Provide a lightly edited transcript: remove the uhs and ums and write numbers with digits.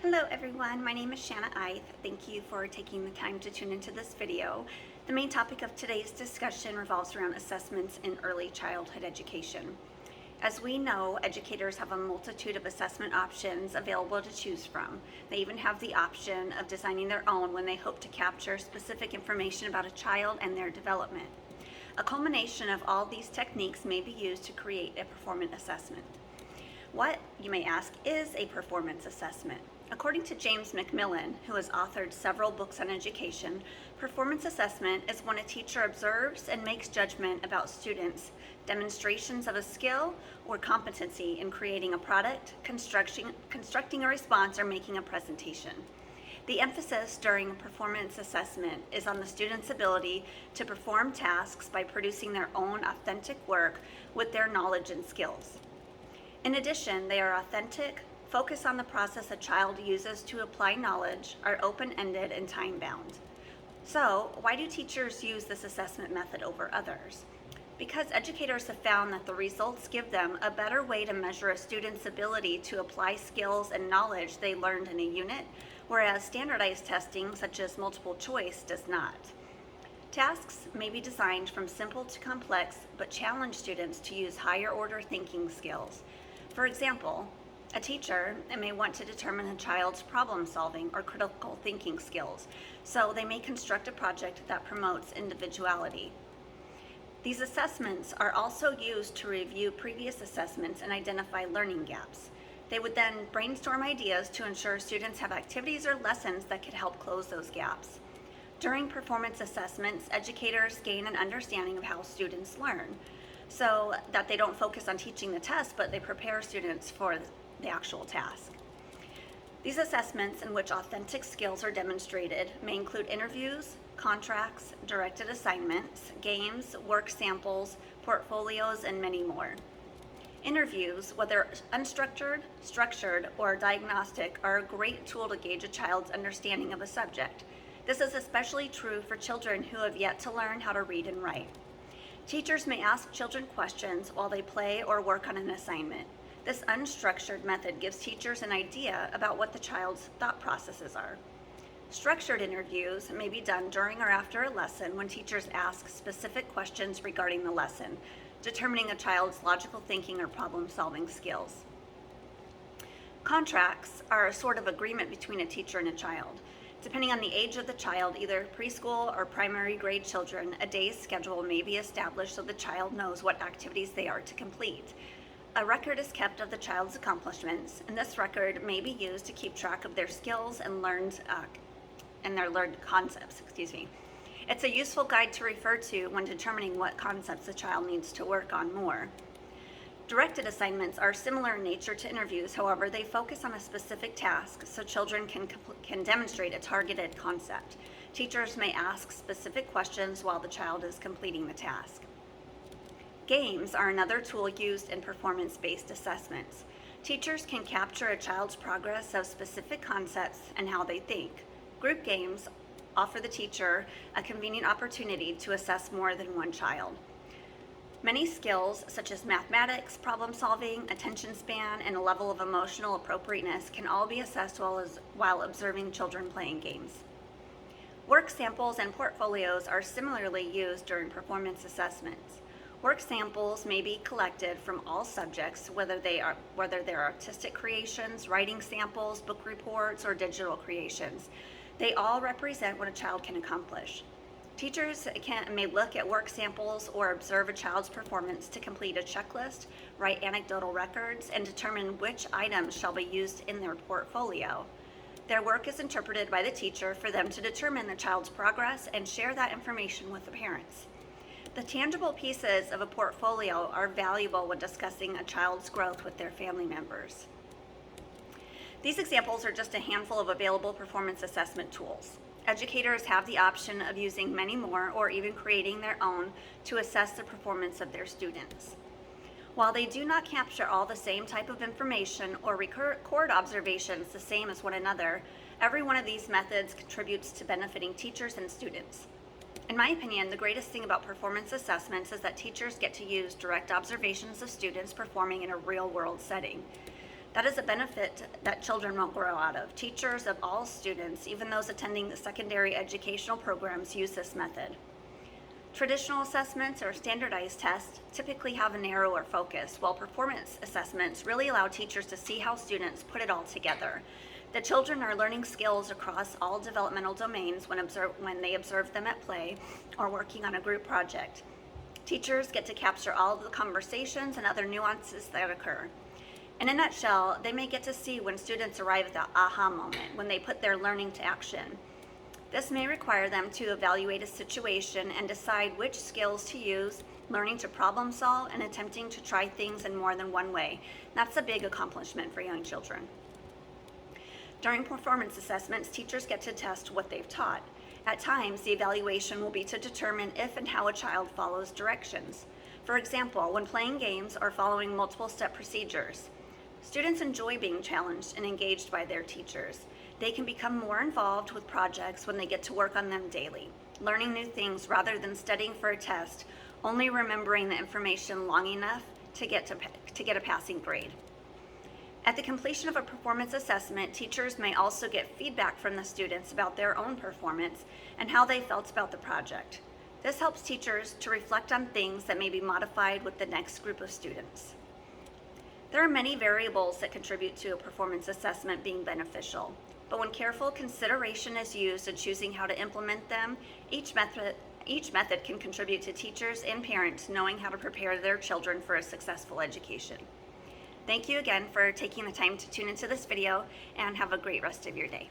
Hello everyone, my name is Shanna Ith. Thank you for taking the time to tune into this video. The main topic of today's discussion revolves around assessments in early childhood education. As we know, educators have a multitude of assessment options available to choose from. They even have the option of designing their own when they hope to capture specific information about a child and their development. A culmination of all these techniques may be used to create a performance assessment. What, you may ask, is a performance assessment? According to James McMillan, who has authored several books on education, performance assessment is when a teacher observes and makes judgment about students' demonstrations of a skill or competency in creating a product, constructing a response, or making a presentation. The emphasis during a performance assessment is on the student's ability to perform tasks by producing their own authentic work with their knowledge and skills. In addition, they are authentic, focus on the process a child uses to apply knowledge, are open-ended and time-bound. So, why do teachers use this assessment method over others? Because educators have found that the results give them a better way to measure a student's ability to apply skills and knowledge they learned in a unit, whereas standardized testing, such as multiple choice, does not. Tasks may be designed from simple to complex, but challenge students to use higher order thinking skills. For example, a teacher may want to determine a child's problem-solving or critical thinking skills, so they may construct a project that promotes individuality. These assessments are also used to review previous assessments and identify learning gaps. They would then brainstorm ideas to ensure students have activities or lessons that could help close those gaps. During performance assessments, educators gain an understanding of how students learn, so that they don't focus on teaching the test, but they prepare students for the actual task. These assessments, in which authentic skills are demonstrated, may include interviews, contracts, directed assignments, games, work samples, portfolios, and many more. Interviews, whether unstructured, structured, or diagnostic, are a great tool to gauge a child's understanding of a subject. This is especially true for children who have yet to learn how to read and write. Teachers may ask children questions while they play or work on an assignment. This unstructured method gives teachers an idea about what the child's thought processes are. Structured interviews may be done during or after a lesson when teachers ask specific questions regarding the lesson, determining a child's logical thinking or problem-solving skills. Contracts are a sort of agreement between a teacher and a child. Depending on the age of the child, either preschool or primary grade children, a day's schedule may be established so the child knows what activities they are to complete. A record is kept of the child's accomplishments, and this record may be used to keep track of their skills and their learned concepts. It's a useful guide to refer to when determining what concepts the child needs to work on more. Directed assignments are similar in nature to interviews, however, they focus on a specific task so children can demonstrate a targeted concept. Teachers may ask specific questions while the child is completing the task. Games are another tool used in performance-based assessments. Teachers can capture a child's progress of specific concepts and how they think. Group games offer the teacher a convenient opportunity to assess more than one child. Many skills, such as mathematics, problem solving, attention span, and a level of emotional appropriateness can all be assessed while observing children playing games. Work samples and portfolios are similarly used during performance assessments. Work samples may be collected from all subjects, whether they're artistic creations, writing samples, book reports, or digital creations. They all represent what a child can accomplish. Teachers may look at work samples or observe a child's performance to complete a checklist, write anecdotal records, and determine which items shall be used in their portfolio. Their work is interpreted by the teacher for them to determine the child's progress and share that information with the parents. The tangible pieces of a portfolio are valuable when discussing a child's growth with their family members. These examples are just a handful of available performance assessment tools. Educators have the option of using many more or even creating their own to assess the performance of their students. While they do not capture all the same type of information or record observations the same as one another, every one of these methods contributes to benefiting teachers and students. In my opinion, the greatest thing about performance assessments is that teachers get to use direct observations of students performing in a real-world setting. That is a benefit that children won't grow out of. Teachers of all students, even those attending the secondary educational programs, use this method. Traditional assessments or standardized tests typically have a narrower focus, while performance assessments really allow teachers to see how students put it all together. The children are learning skills across all developmental domains when they observe them at play or working on a group project. Teachers get to capture all of the conversations and other nuances that occur. In a nutshell, they may get to see when students arrive at the aha moment, when they put their learning to action. This may require them to evaluate a situation and decide which skills to use, learning to problem solve, and attempting to try things in more than one way. That's a big accomplishment for young children. During performance assessments, teachers get to test what they've taught. At times, the evaluation will be to determine if and how a child follows directions. For example, when playing games or following multiple step procedures, students enjoy being challenged and engaged by their teachers. They can become more involved with projects when they get to work on them daily, learning new things rather than studying for a test, only remembering the information long enough to get a passing grade. At the completion of a performance assessment, teachers may also get feedback from the students about their own performance and how they felt about the project. This helps teachers to reflect on things that may be modified with the next group of students. There are many variables that contribute to a performance assessment being beneficial, but when careful consideration is used in choosing how to implement them, each method can contribute to teachers and parents knowing how to prepare their children for a successful education. Thank you again for taking the time to tune into this video, and have a great rest of your day.